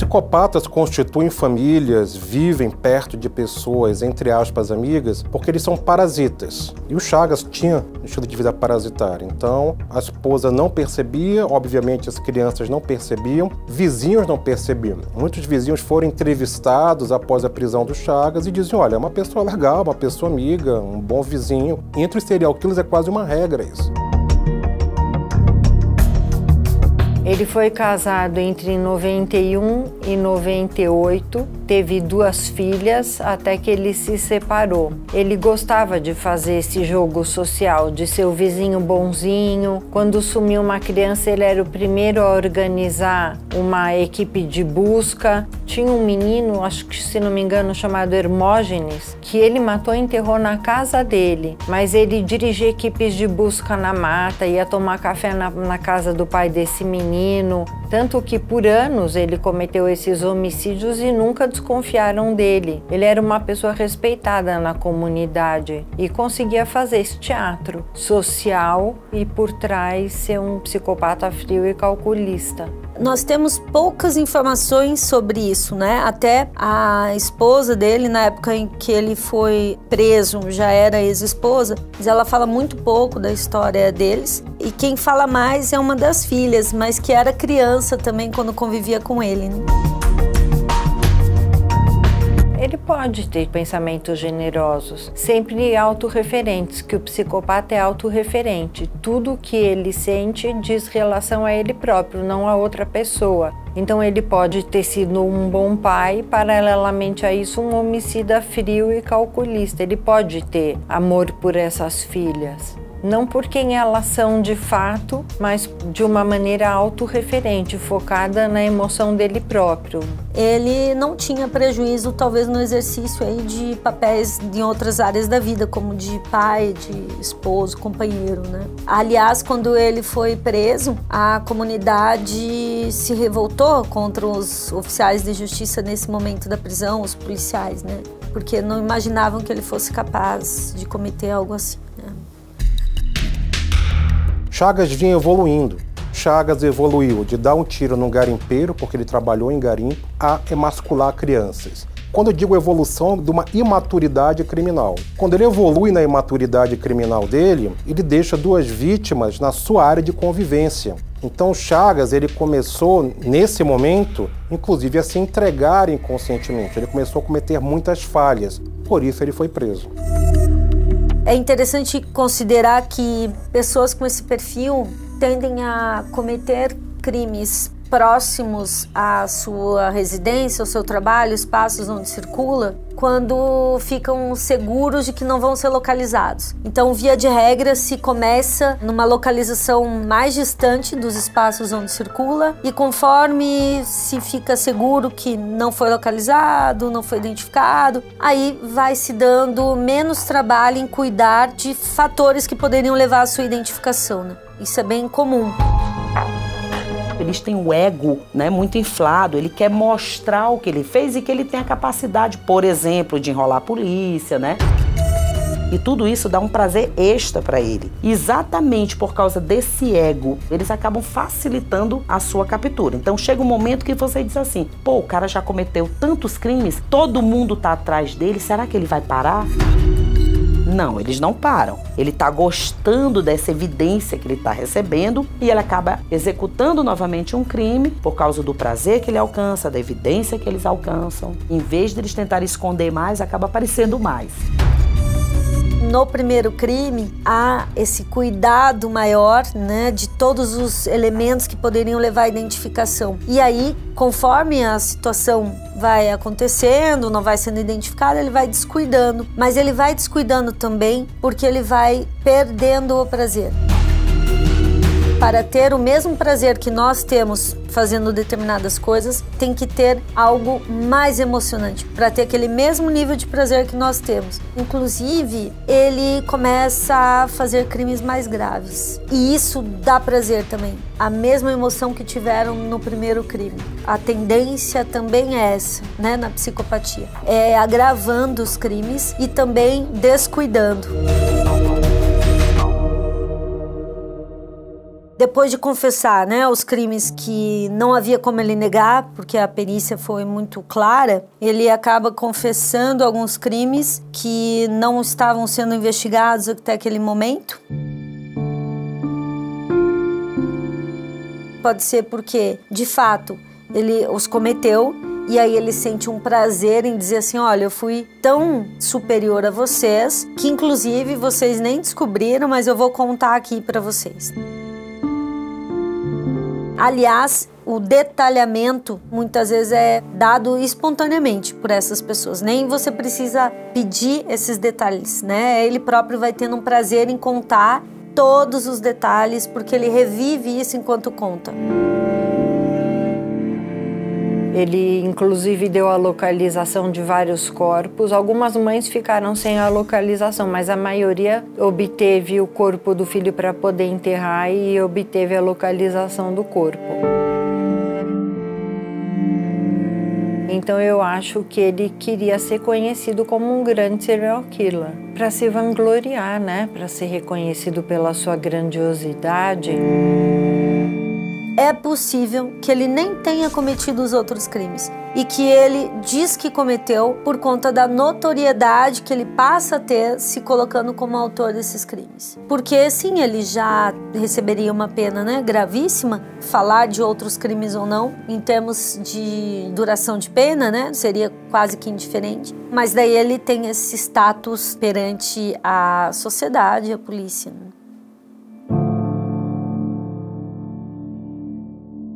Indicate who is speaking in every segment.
Speaker 1: Psicopatas constituem famílias, vivem perto de pessoas, entre aspas, amigas, porque eles são parasitas. E o Chagas tinha um estilo de vida parasitário. Então, a esposa não percebia, obviamente as crianças não percebiam, vizinhos não percebiam. Muitos vizinhos foram entrevistados após a prisão do Chagas e diziam, olha, é uma pessoa legal, uma pessoa amiga, um bom vizinho. Entre os serial killers é quase uma regra isso.
Speaker 2: Ele foi casado entre 91 e 98, teve 2 filhas até que ele se separou. Ele gostava de fazer esse jogo social, de ser o vizinho bonzinho. Quando sumiu uma criança, ele era o primeiro a organizar uma equipe de busca. Tinha um menino, acho que se não me engano, chamado Hermógenes, que ele matou e enterrou na casa dele. Mas ele dirigia equipes de busca na mata, ia tomar café na casa do pai desse menino. Tanto que por anos ele cometeu esses homicídios e nunca desconfiaram dele. Ele era uma pessoa respeitada na comunidade e conseguia fazer esse teatro social e por trás ser um psicopata frio e calculista.
Speaker 3: Nós temos poucas informações sobre isso, né? Até a esposa dele, na época em que ele foi preso, já era ex-esposa, mas ela fala muito pouco da história deles. E quem fala mais é uma das filhas, mas que era criança também quando convivia com ele, né?
Speaker 2: Ele pode ter pensamentos generosos, sempre autorreferentes, que o psicopata é autorreferente. Tudo que ele sente diz relação a ele próprio, não a outra pessoa. Então ele pode ter sido um bom pai, paralelamente a isso um homicida frio e calculista. Ele pode ter amor por essas filhas. Não por quem elas são de fato, mas de uma maneira autorreferente, focada na emoção dele próprio.
Speaker 3: Ele não tinha prejuízo, talvez, no exercício aí de papéis em outras áreas da vida, como de pai, de esposo, companheiro, né? Aliás, quando ele foi preso, a comunidade se revoltou contra os oficiais de justiça nesse momento da prisão, os policiais, né? Porque não imaginavam que ele fosse capaz de cometer algo assim, né?
Speaker 1: Chagas vinha evoluindo. Chagas evoluiu de dar um tiro num garimpeiro, porque ele trabalhou em garimpo, a emascular crianças. Quando eu digo evolução, de uma imaturidade criminal. Quando ele evolui na imaturidade criminal dele, ele deixa 2 vítimas na sua área de convivência. Então Chagas, ele começou, nesse momento, inclusive a se entregar inconscientemente. Ele começou a cometer muitas falhas, por isso ele foi preso.
Speaker 3: É interessante considerar que pessoas com esse perfil tendem a cometer crimes próximos à sua residência, ao seu trabalho, espaços onde circula, quando ficam seguros de que não vão ser localizados. Então, via de regra, se começa numa localização mais distante dos espaços onde circula e conforme se fica seguro que não foi localizado, não foi identificado, aí vai se dando menos trabalho em cuidar de fatores que poderiam levar à sua identificação, né? Isso é bem comum.
Speaker 4: Eles têm o ego, né, muito inflado, ele quer mostrar o que ele fez e que ele tem a capacidade, por exemplo, de enrolar a polícia, né? E tudo isso dá um prazer extra para ele. Exatamente por causa desse ego, eles acabam facilitando a sua captura. Então chega um momento que você diz assim, pô, o cara já cometeu tantos crimes, todo mundo tá atrás dele, será que ele vai parar? Não, eles não param. Ele está gostando dessa evidência que ele está recebendo e ele acaba executando novamente um crime por causa do prazer que ele alcança, da evidência que eles alcançam. Em vez de eles tentarem esconder mais, acaba aparecendo mais.
Speaker 3: No primeiro crime, há esse cuidado maior, né, de todos os elementos que poderiam levar à identificação. E aí, conforme a situação vai acontecendo, não vai sendo identificada, ele vai descuidando. Mas ele vai descuidando também porque ele vai perdendo o prazer. Para ter o mesmo prazer que nós temos fazendo determinadas coisas, tem que ter algo mais emocionante, para ter aquele mesmo nível de prazer que nós temos. Inclusive, ele começa a fazer crimes mais graves. E isso dá prazer também. A mesma emoção que tiveram no primeiro crime. A tendência também é essa, né, na psicopatia. É agravando os crimes e também descuidando. Depois de confessar, né, os crimes que não havia como ele negar, porque a perícia foi muito clara, ele acaba confessando alguns crimes que não estavam sendo investigados até aquele momento. Pode ser porque, de fato, ele os cometeu e aí ele sente um prazer em dizer assim, olha, eu fui tão superior a vocês que inclusive vocês nem descobriram, mas eu vou contar aqui para vocês. Aliás, o detalhamento muitas vezes é dado espontaneamente por essas pessoas. Nem você precisa pedir esses detalhes, né? Ele próprio vai tendo um prazer em contar todos os detalhes, porque ele revive isso enquanto conta.
Speaker 2: Ele, inclusive, deu a localização de vários corpos. Algumas mães ficaram sem a localização, mas a maioria obteve o corpo do filho para poder enterrar e obteve a localização do corpo. Então eu acho que ele queria ser conhecido como um grande serial killer, para se vangloriar, né? Para ser reconhecido pela sua grandiosidade.
Speaker 3: É possível que ele nem tenha cometido os outros crimes e que ele diz que cometeu por conta da notoriedade que ele passa a ter se colocando como autor desses crimes. Porque sim, ele já receberia uma pena, né, gravíssima, falar de outros crimes ou não, em termos de duração de pena, né, seria quase que indiferente. Mas daí ele tem esse status perante a sociedade e a polícia, né?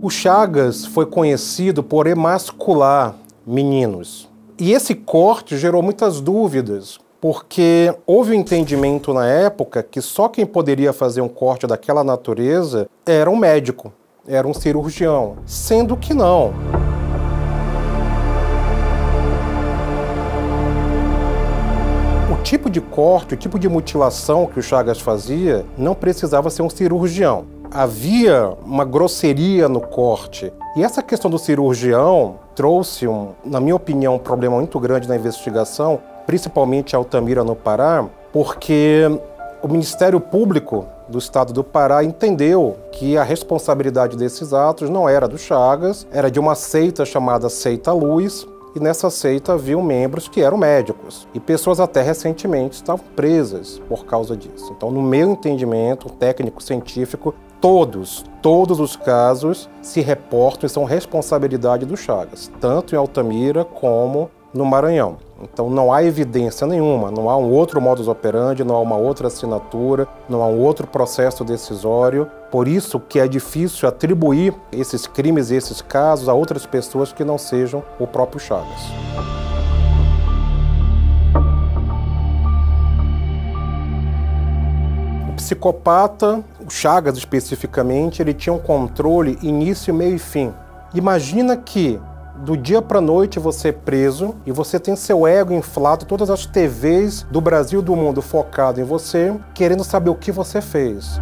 Speaker 1: O Chagas foi conhecido por emascular meninos. E esse corte gerou muitas dúvidas, porque houve um entendimento na época que só quem poderia fazer um corte daquela natureza era um médico, era um cirurgião, sendo que não. O tipo de corte, o tipo de mutilação que o Chagas fazia não precisava ser um cirurgião. Havia uma grosseria no corte. E essa questão do cirurgião trouxe, na minha opinião, um problema muito grande na investigação, principalmente em Altamira, no Pará, porque o Ministério Público do Estado do Pará entendeu que a responsabilidade desses atos não era do Chagas, era de uma seita chamada Seita Luz, e nessa seita haviam membros que eram médicos. E pessoas até recentemente estavam presas por causa disso. Então, no meu entendimento técnico-científico, todos os casos se reportam e são responsabilidade do Chagas, tanto em Altamira como no Maranhão. Então não há evidência nenhuma, não há um outro modus operandi, não há uma outra assinatura, não há um outro processo decisório. Por isso que é difícil atribuir esses crimes e esses casos a outras pessoas que não sejam o próprio Chagas. O psicopata, o Chagas especificamente, ele tinha um controle início, meio e fim. Imagina que do dia para a noite você é preso e você tem seu ego inflado, todas as TVs do Brasil e do mundo focado em você, querendo saber o que você fez.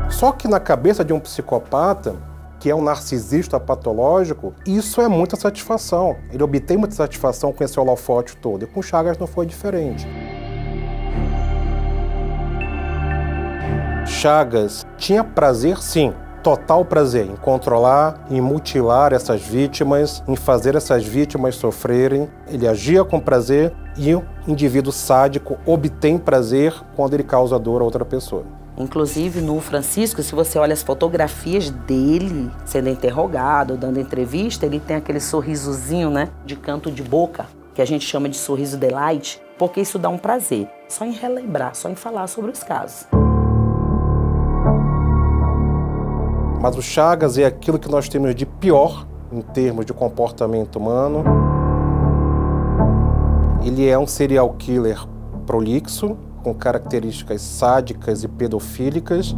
Speaker 1: Só que na cabeça de um psicopata, que é um narcisista patológico, isso é muita satisfação. Ele obtém muita satisfação com esse holofote todo, e com Chagas não foi diferente. Chagas tinha prazer, sim, total prazer em controlar, em mutilar essas vítimas, em fazer essas vítimas sofrerem. Ele agia com prazer e o indivíduo sádico obtém prazer quando ele causa dor a outra pessoa.
Speaker 4: Inclusive no Francisco, se você olha as fotografias dele sendo interrogado, dando entrevista, ele tem aquele sorrisozinho, né, de canto de boca, que a gente chama de sorriso delight, porque isso dá um prazer, só em relembrar, só em falar sobre os casos.
Speaker 1: Mas o Chagas é aquilo que nós temos de pior em termos de comportamento humano. Ele é um serial killer prolixo, com características sádicas e pedofílicas.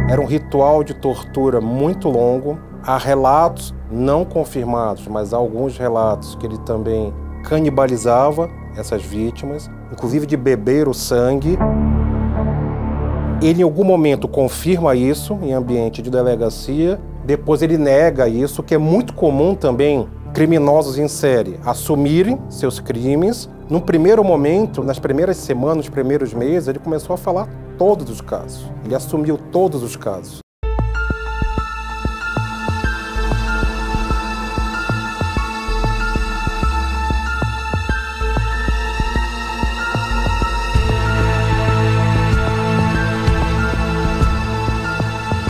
Speaker 1: Era um ritual de tortura muito longo. Há relatos não confirmados, mas há alguns relatos que ele também canibalizava essas vítimas, inclusive de beber o sangue. Ele, em algum momento, confirma isso em ambiente de delegacia, depois ele nega isso, que é muito comum também criminosos em série assumirem seus crimes. Num primeiro momento, nas primeiras semanas, nos primeiros meses, ele começou a falar todos os casos. Ele assumiu todos os casos.